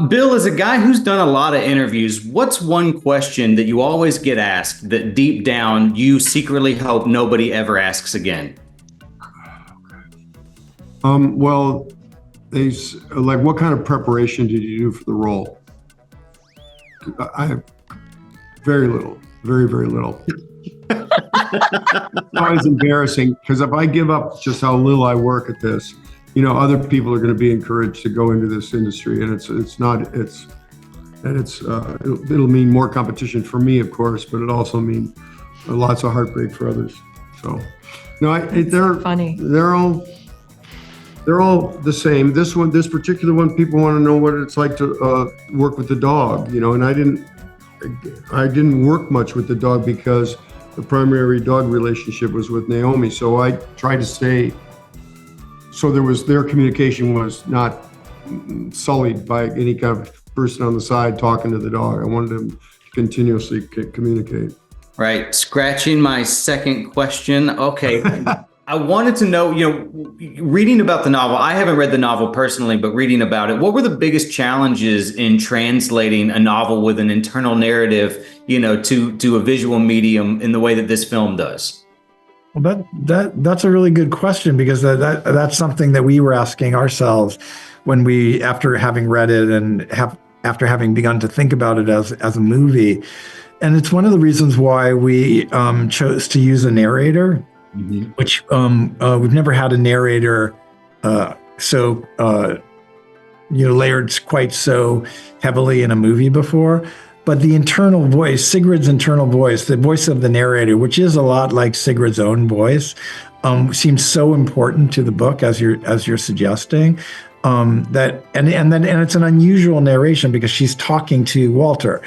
Bill, as a guy who's done a lot of interviews, what's one question that you always get asked that deep down you secretly hope nobody ever asks again? Well, like, what kind of preparation did you do for the role? I have very little, very, very little. It's always embarrassing because if I give up just how little I work at this, other people are going to be encouraged to go into this industry, and it'll mean more competition for me, of course, but it also means lots of heartbreak for others. So, they're funny. They're all the same. This particular one, people want to know what it's like to work with the dog, and I didn't work much with the dog because the primary dog relationship was with Naomi. So I tried to stay, so their communication was not sullied by any kind of person on the side talking to the dog. I wanted them to continuously communicate. Right. Scratching my second question. Okay. I wanted to know, reading about the novel, I haven't read the novel personally, but reading about it, what were the biggest challenges in translating a novel with an internal narrative, to a visual medium in the way that this film does? Well, that's a really good question, because that's something that we were asking ourselves when after having read it and after having begun to think about it as a movie. And it's one of the reasons why we chose to use a narrator. Mm-hmm. Which we've never had a narrator layered quite so heavily in a movie before. But the internal voice, Sigrid's internal voice, the voice of the narrator, which is a lot like Sigrid's own voice, seems so important to the book, as you're suggesting. And it's an unusual narration because she's talking to Walter.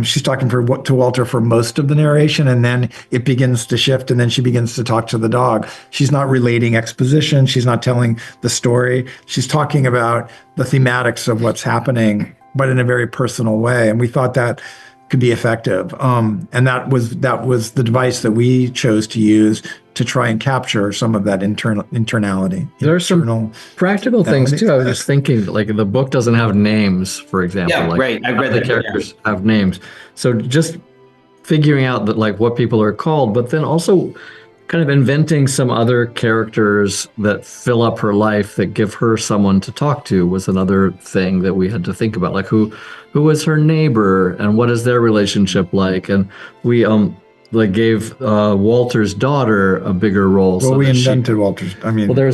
She's talking to Walter for most of the narration, and then it begins to shift, and then she begins to talk to the dog. She's not relating exposition. She's not telling the story. She's talking about the thematics of what's happening, but in a very personal way. And we thought that could be effective. And that was the device that we chose to use to try and capture some of that internality. There are some practical things too. I was just thinking, like, the book doesn't have names, for example. Yeah, right. I read that. The characters have names. So just figuring out that, like, what people are called, but then also kind of inventing some other characters that fill up her life, that give her someone to talk to, was another thing that we had to think about. Like, who is her neighbor and what is their relationship like? And we gave Walter's daughter a bigger role. Well, we invented Walter's. There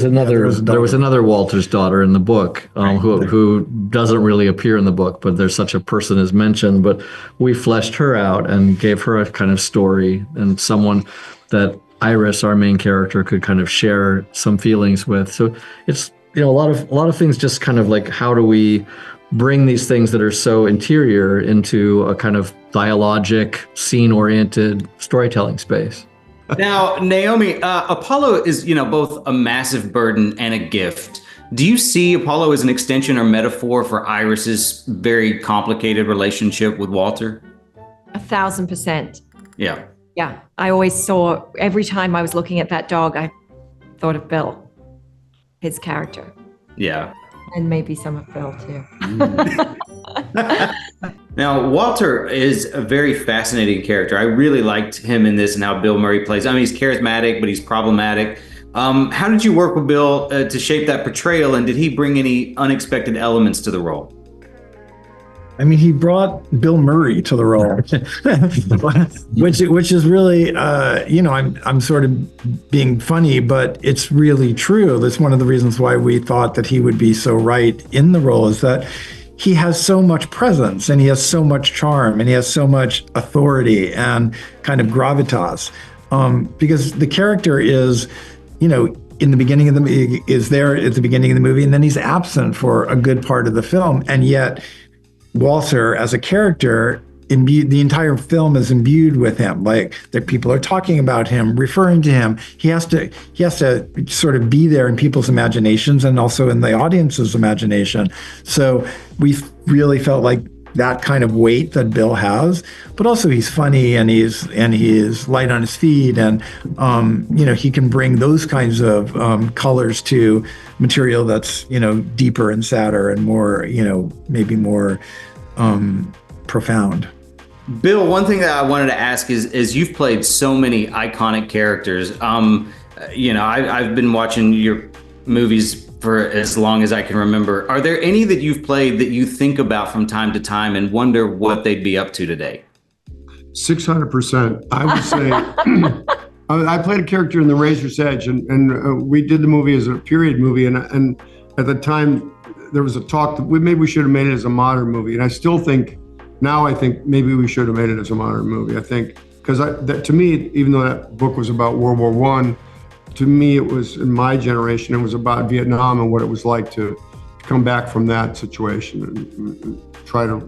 was another Walter's daughter in the book, who doesn't really appear in the book, but there's such a person is mentioned. But we fleshed her out and gave her a kind of story, and someone that Iris, our main character, could kind of share some feelings with. So it's a lot of things, just kind of like, how do we bring these things that are so interior into a kind of dialogic, scene-oriented storytelling space. Now, Naomi, Apollo is, both a massive burden and a gift. Do you see Apollo as an extension or metaphor for Iris's very complicated relationship with Walter? 1,000%. Yeah. Yeah. I always saw, every time I was looking at that dog, I thought of Bill, his character. Yeah. And maybe some of Bill too. Now, Walter is a very fascinating character. I really liked him in this and how Bill Murray plays. He's charismatic, but he's problematic. How did you work with Bill to shape that portrayal, and did he bring any unexpected elements to the role? He brought Bill Murray to the role, which is really, I'm sort of being funny, but it's really true. That's one of the reasons why we thought that he would be so right in the role, is that he has so much presence, and he has so much charm, and he has so much authority and kind of gravitas, because the character is, in the beginning of is there at the beginning of the movie, and then he's absent for a good part of the film, and yet Walter, as a character, the entire film is imbued with him. Like, that people are talking about him, referring to him. He has to sort of be there in people's imaginations and also in the audience's imagination. So we really felt like that kind of weight that Bill has, but also he's funny and he is light on his feet, and he can bring those kinds of colors to material that's deeper and sadder and more maybe more profound. Bill, one thing that I wanted to ask is you've played so many iconic characters. I've been watching your movies for as long as I can remember. Are there any that you've played that you think about from time to time and wonder what they'd be up to today? 600%. I would say I played a character in The Razor's Edge, and we did the movie as a period movie, and at the time there was a talk that maybe we should have made it as a modern movie, and I still think maybe we should have made it as a modern movie. I think because to me, even though that book was about World War I, to me, it was, in my generation, it was about Vietnam and what it was like to come back from that situation and try to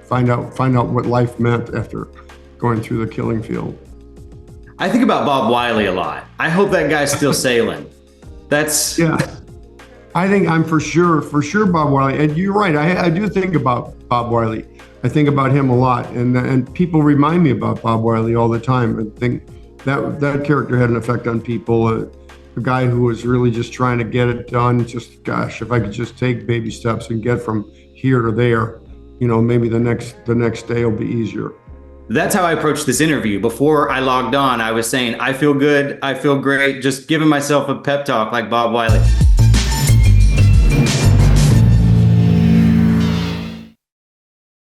find out what life meant after going through the killing field. I think about Bob Wiley a lot. I hope that guy's still sailing. Yeah. I think I'm for sure Bob Wiley. And you're right. I do think about Bob Wiley. I think about him a lot, and people remind me about Bob Wiley all the time. I think that character had an effect on people. A guy who was really just trying to get it done. Just, gosh, if I could just take baby steps and get from here to there, maybe the next day will be easier. That's how I approached this interview. Before I logged on, I was saying, I feel good, I feel great, just giving myself a pep talk like Bob Wiley.